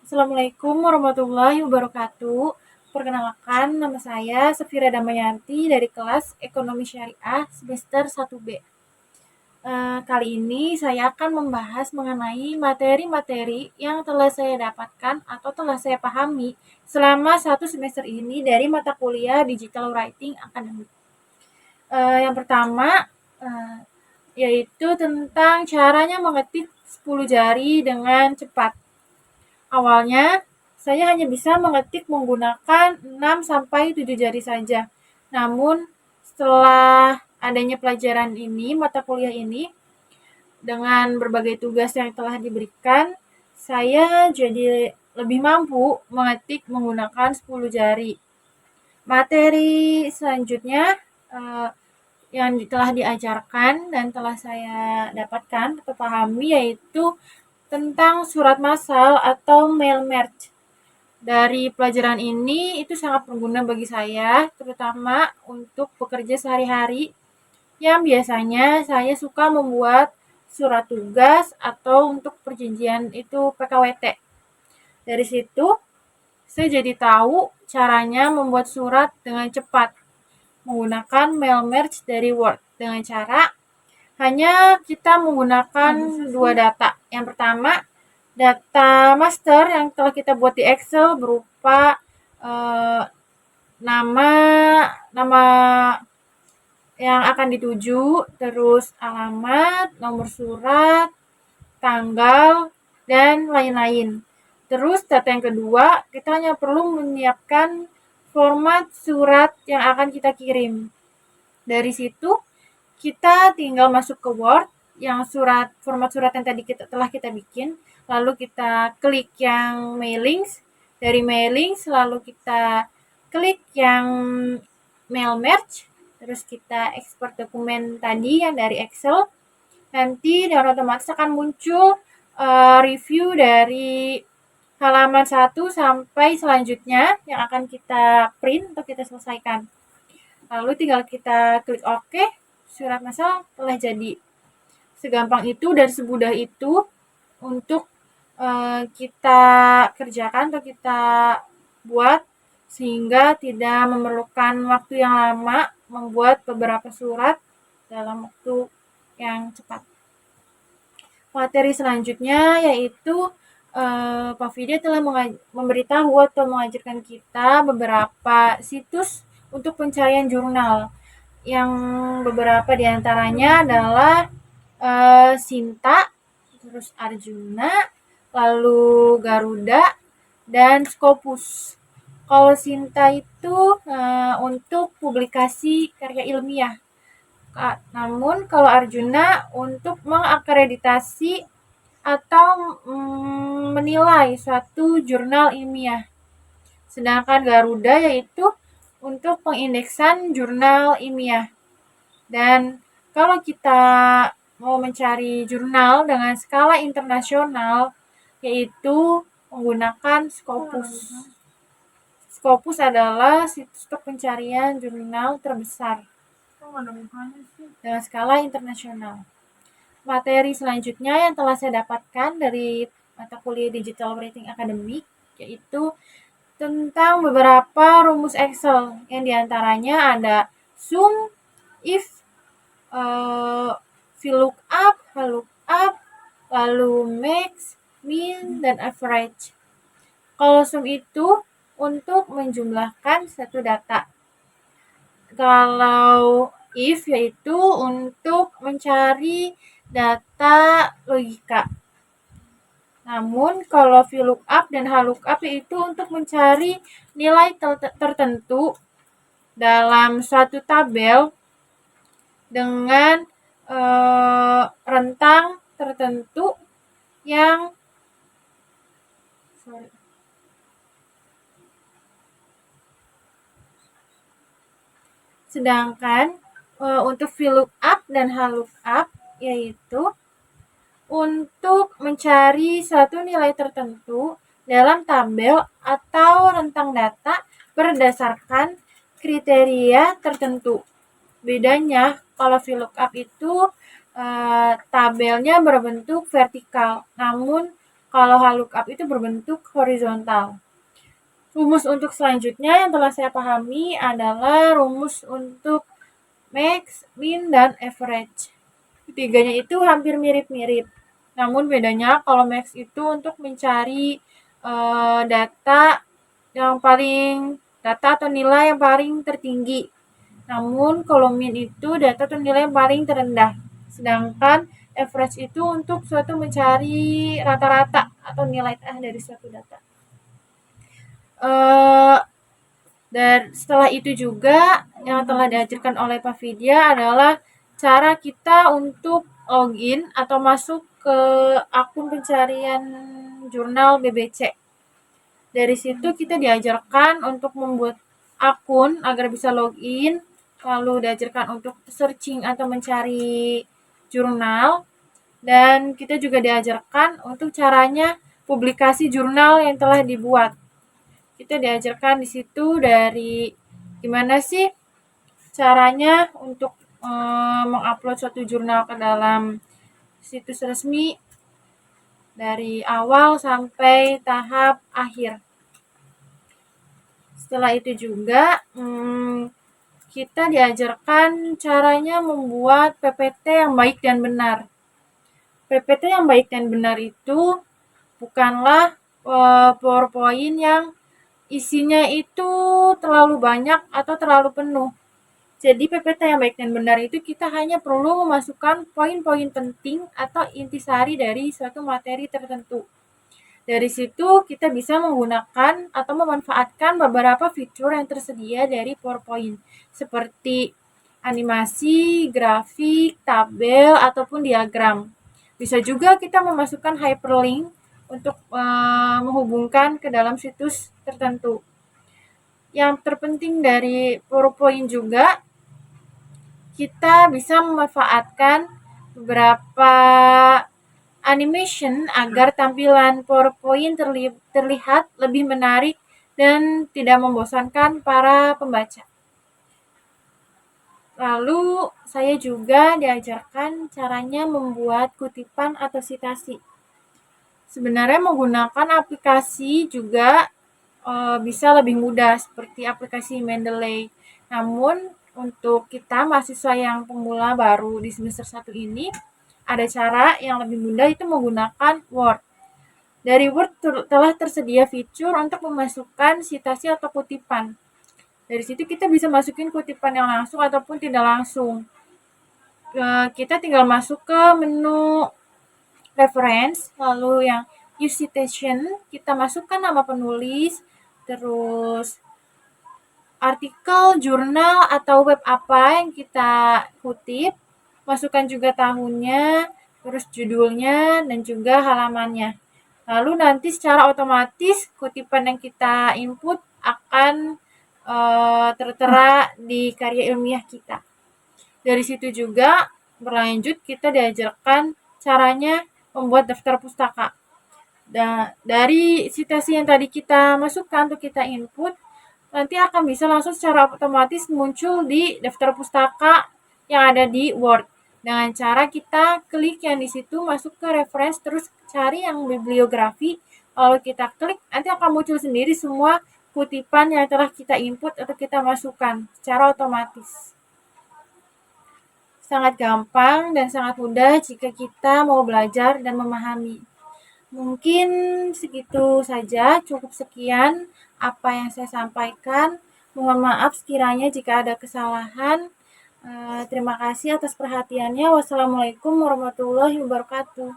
Assalamualaikum warahmatullahi wabarakatuh. Perkenalkan, nama saya Safira Damayanti dari kelas Ekonomi Syariah semester 1B. Kali ini saya akan membahas mengenai materi-materi yang telah saya dapatkan atau telah saya pahami selama satu semester ini dari mata kuliah Digital Writing Academy. Yang pertama, eh, yaitu tentang caranya mengetik 10 jari dengan cepat. Awalnya, saya hanya bisa mengetik menggunakan 6 sampai 7 jari saja. Namun, setelah adanya pelajaran ini, mata kuliah ini, dengan berbagai tugas yang telah diberikan, saya jadi lebih mampu mengetik menggunakan 10 jari. Materi selanjutnya yang telah diajarkan dan telah saya dapatkan atau pahami yaitu tentang surat massal atau mail merge. Dari pelajaran ini itu sangat berguna bagi saya, terutama untuk bekerja sehari-hari yang biasanya saya suka membuat surat tugas atau untuk perjanjian itu PKWT. Dari situ saya jadi tahu caranya membuat surat dengan cepat menggunakan mail merge dari Word dengan cara hanya kita menggunakan dua data. Yang pertama, data master yang telah kita buat di Excel berupa nama nama yang akan dituju, terus alamat, nomor surat, tanggal, dan lain-lain. Terus data yang kedua, kita hanya perlu menyiapkan format surat yang akan kita kirim. Dari situ kita tinggal masuk ke Word yang format surat yang tadi telah kita bikin, lalu kita klik yang mailings, dari mailings lalu kita klik yang mail merge, terus kita ekspor dokumen tadi yang dari Excel. Nanti dengan otomatis akan muncul review dari halaman 1 sampai selanjutnya yang akan kita print atau kita selesaikan. Lalu tinggal kita klik OK, surat massal telah jadi. Segampang itu dan semudah itu untuk kita kerjakan atau kita buat sehingga tidak memerlukan waktu yang lama membuat beberapa surat dalam waktu yang cepat. Materi selanjutnya yaitu Pak Fide telah memberitahu atau mengajarkan kita beberapa situs untuk pencarian jurnal yang beberapa diantaranya adalah Sinta, terus Arjuna, lalu Garuda, dan Scopus. Kalau Sinta itu untuk publikasi karya ilmiah. Namun kalau Arjuna untuk mengakreditasi atau menilai suatu jurnal ilmiah. Sedangkan Garuda yaitu untuk pengindeksan jurnal ilmiah. Dan kalau kita mau mencari jurnal dengan skala internasional yaitu menggunakan Scopus. Scopus adalah situs untuk pencarian jurnal terbesar dengan skala internasional. Materi selanjutnya yang telah saya dapatkan dari mata kuliah Digital Writing Academy yaitu tentang beberapa rumus Excel yang diantaranya ada sum, if, VLOOKUP, HLOOKUP, lalu max, min, dan average. Kalau sum itu untuk menjumlahkan satu data. Kalau if yaitu untuk mencari data logika. Namun kalau VLOOKUP dan HLOOKUP itu untuk mencari nilai tertentu dalam suatu tabel dengan rentang tertentu yang sedangkan untuk VLOOKUP dan HLOOKUP yaitu untuk mencari suatu nilai tertentu dalam tabel atau rentang data berdasarkan kriteria tertentu. Bedanya kalau VLOOKUP itu tabelnya berbentuk vertikal, namun Kalau lookup itu berbentuk horizontal. Rumus untuk selanjutnya yang telah saya pahami adalah rumus untuk max, min, dan average. Ketiganya itu hampir mirip-mirip. Namun bedanya kalau max itu untuk mencari data atau nilai yang paling tertinggi. Namun kalau min itu data atau nilai yang paling terendah. Sedangkan average itu untuk suatu mencari rata-rata atau nilai dari suatu data. Dan setelah itu juga yang telah diajarkan oleh Pak Vidya adalah cara kita untuk login atau masuk ke akun pencarian jurnal BBC. Dari situ kita diajarkan untuk membuat akun agar bisa login, lalu diajarkan untuk searching atau mencari jurnal, dan kita juga diajarkan untuk caranya publikasi jurnal yang telah dibuat. Kita diajarkan di situ dari gimana sih caranya untuk mengupload suatu jurnal ke dalam situs resmi dari awal sampai tahap akhir. Setelah itu juga kita diajarkan caranya membuat PPT yang baik dan benar. PPT yang baik dan benar itu bukanlah PowerPoint yang isinya itu terlalu banyak atau terlalu penuh. Jadi PPT yang baik dan benar itu kita hanya perlu memasukkan poin-poin penting atau intisari dari suatu materi tertentu. Dari situ kita bisa menggunakan atau memanfaatkan beberapa fitur yang tersedia dari PowerPoint seperti animasi, grafik, tabel, ataupun diagram. Bisa juga kita memasukkan hyperlink untuk menghubungkan ke dalam situs tertentu. Yang terpenting dari PowerPoint juga, kita bisa memanfaatkan beberapa animation agar tampilan PowerPoint terlihat lebih menarik dan tidak membosankan para pembaca. Lalu saya juga diajarkan caranya membuat kutipan atau sitasi. Sebenarnya menggunakan aplikasi juga bisa lebih mudah seperti aplikasi Mendeley. Namun untuk kita mahasiswa yang pemula baru di semester 1 ini, ada cara yang lebih mudah itu menggunakan Word. Dari Word telah tersedia fitur untuk memasukkan sitasi atau kutipan. Dari situ kita bisa masukin kutipan yang langsung ataupun tidak langsung. Kita tinggal masuk ke menu reference, lalu yang use citation, kita masukkan nama penulis, terus artikel, jurnal, atau web apa yang kita kutip, masukkan juga tahunnya, terus judulnya, dan juga halamannya. Lalu nanti secara otomatis kutipan yang kita input akan tertera di karya ilmiah kita. Dari situ juga berlanjut kita diajarkan caranya membuat daftar pustaka. Dari citasi yang tadi kita masukkan atau kita input, nanti akan bisa langsung secara otomatis muncul di daftar pustaka yang ada di Word. Dengan cara kita klik yang di situ, masuk ke reference, terus cari yang bibliografi, lalu kita klik, nanti akan muncul sendiri semua kutipan yang telah kita input atau kita masukkan secara otomatis. Sangat gampang dan sangat mudah jika kita mau belajar dan memahami. Mungkin segitu saja, cukup sekian apa yang saya sampaikan. Mohon maaf sekiranya jika ada kesalahan. Terima kasih atas perhatiannya. Wassalamualaikum warahmatullahi wabarakatuh.